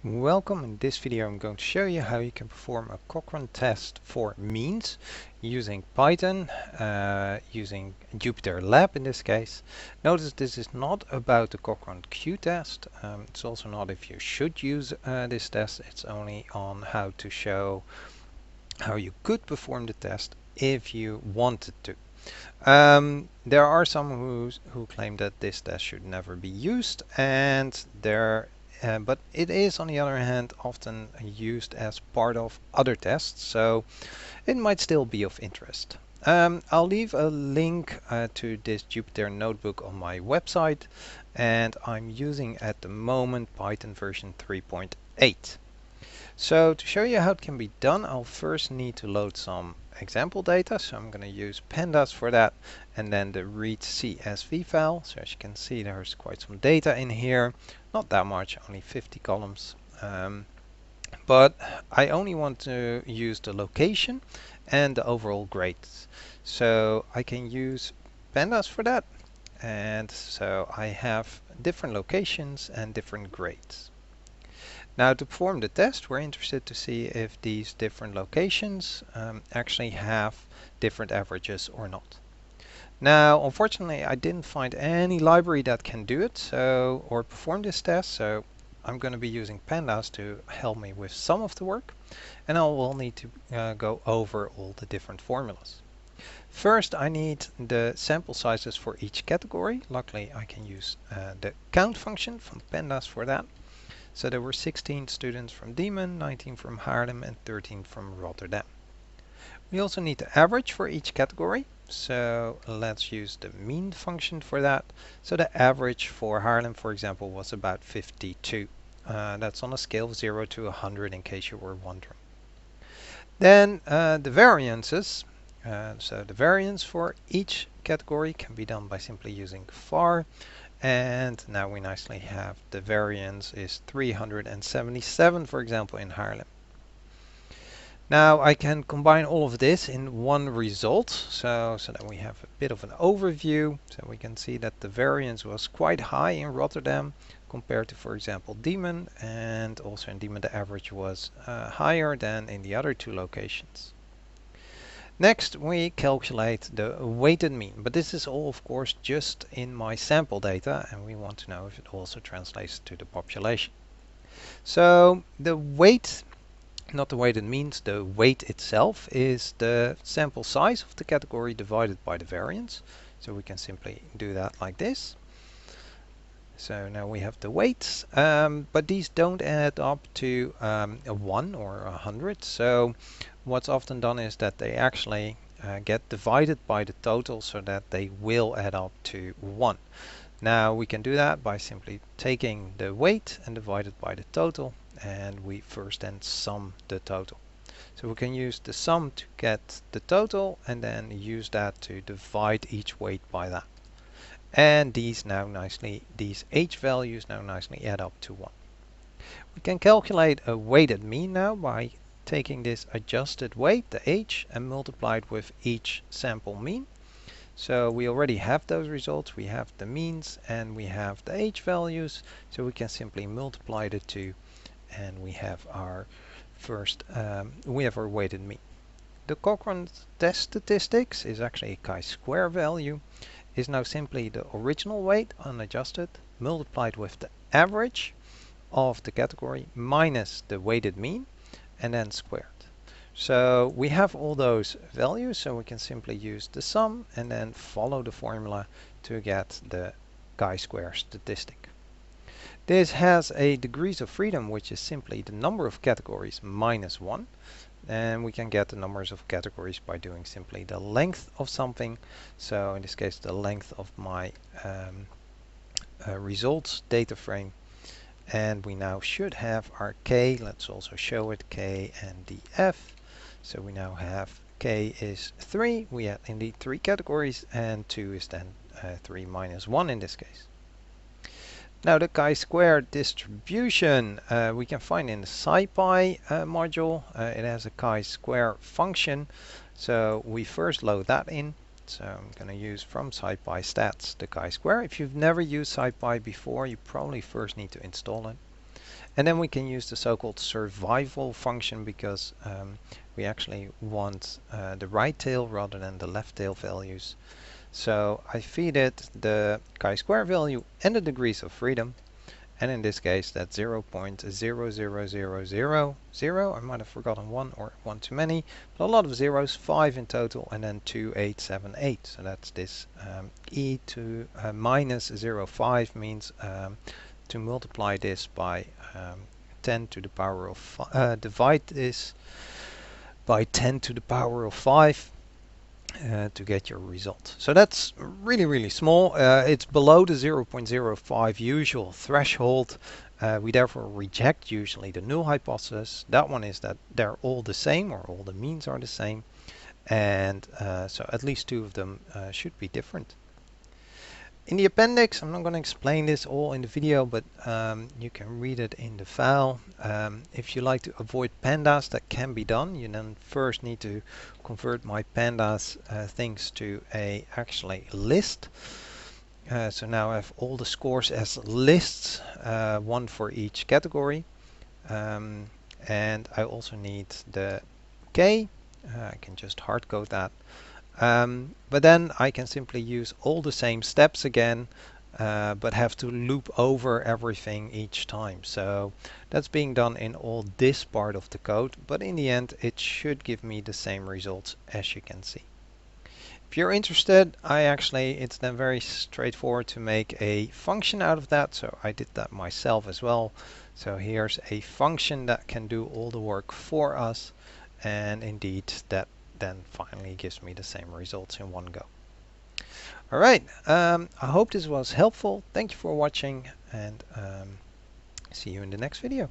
Welcome. In this video I'm going to show you how you can perform a Cochran test for means using Python, using Jupyter Lab in this case. Notice this is not about the Cochran Q test. It's also not if you should use this test. It's only on how to show how you could perform the test if you wanted to. There are some who claim that this test should never be used, and but it is, on the other hand, often used as part of other tests, so it might still be of interest. I'll leave a link to this Jupyter notebook on my website, and I'm using at the moment Python version 3.8. So to show you how it can be done, I'll first need to load some example data. So I'm going to use pandas for that, and then the read CSV file. So as you can see, there's quite some data in here. Not that much, only 50 columns. But I only want to use the location and the overall grades. So I can use pandas for that. And so I have different locations and different grades. Now to perform the test, we're interested to see if these different locations actually have different averages or not. Now, unfortunately, I didn't find any library that can do it, or perform this test, so I'm going to be using pandas to help me with some of the work, and I will need to go over all the different formulas. First, I need the sample sizes for each category. Luckily, I can use the count function from pandas for that. So there were 16 students from Diemen, 19 from Haarlem, and 13 from Rotterdam. We also need the average for each category. So let's use the mean function for that. So the average for Haarlem, for example, was about 52. That's on a scale of 0 to 100 in case you were wondering. Then the variances. So the variance for each category can be done by simply using var. And now we nicely have the variance is 377, for example, in Haarlem. Now I can combine all of this in one result, so that we have a bit of an overview. So we can see that the variance was quite high in Rotterdam compared to, for example, Diemen, and also in Diemen the average was higher than in the other two locations. Next, we calculate the weighted mean, but this is all, of course, just in my sample data, and we want to know if it also translates to the population. So the weight, not the weighted means, the weight itself is the sample size of the category divided by the variance. So we can simply do that like this. So now we have the weights, but these don't add up to a 1 or 100. So what's often done is that they actually get divided by the total so that they will add up to 1. Now we can do that by simply taking the weight and divide it by the total, and we first then sum the total. So we can use the sum to get the total and then use that to divide each weight by that. And these h values now nicely add up to 1. We can calculate a weighted mean now by taking this adjusted weight, the h, and multiply it with each sample mean. So we already have those results. We have the means and we have the h values. So we can simply multiply the two, and we have our our weighted mean. The Cochran test statistics is actually a chi-square value. Is now simply the original weight unadjusted multiplied with the average of the category minus the weighted mean and then squared. So we have all those values, so we can simply use the sum and then follow the formula to get the chi-square statistic. This has a degrees of freedom, which is simply the number of categories minus 1. And we can get the numbers of categories by doing simply the length of something. So in this case, the length of my results data frame. And we now should have our k. Let's also show it, k and df. So we now have k is 3. We have indeed 3 categories, and 2 is then 3 minus 1 in this case. Now the chi-square distribution we can find in the SciPy module. It has a chi-square function, so we first load that in. So I'm going to use from SciPy stats the chi-square. If you've never used SciPy before, you probably first need to install it. And then we can use the so-called survival function because we actually want the right tail rather than the left tail values. So I feed it the chi-square value and the degrees of freedom. And in this case, that's 0.00000. I might have forgotten one or one too many, but a lot of zeros, 5 in total, and then 2878. So that's this e to minus 0.5 means to multiply this by 10 to the power of divide this by 10 to the power of 5. To get your result. So that's really, really small. It's below the 0.05 usual threshold. We therefore reject usually the null hypothesis. That one is that they're all the same, or all the means are the same. And so at least two of them should be different. In the appendix, I'm not going to explain this all in the video, but you can read it in the file. If you like to avoid pandas, that can be done. You then first need to convert my pandas things to a actually list. So now I have all the scores as lists, one for each category. And I also need the K. I can just hard code that. But then I can simply use all the same steps again, but have to loop over everything each time. So that's being done in all this part of the code, but in the end it should give me the same results, as you can see. If you're interested, it's then very straightforward to make a function out of that. So I did that myself as well. So here's a function that can do all the work for us, and indeed that then finally gives me the same results in one go. Alright, I hope this was helpful. Thank you for watching, and see you in the next video.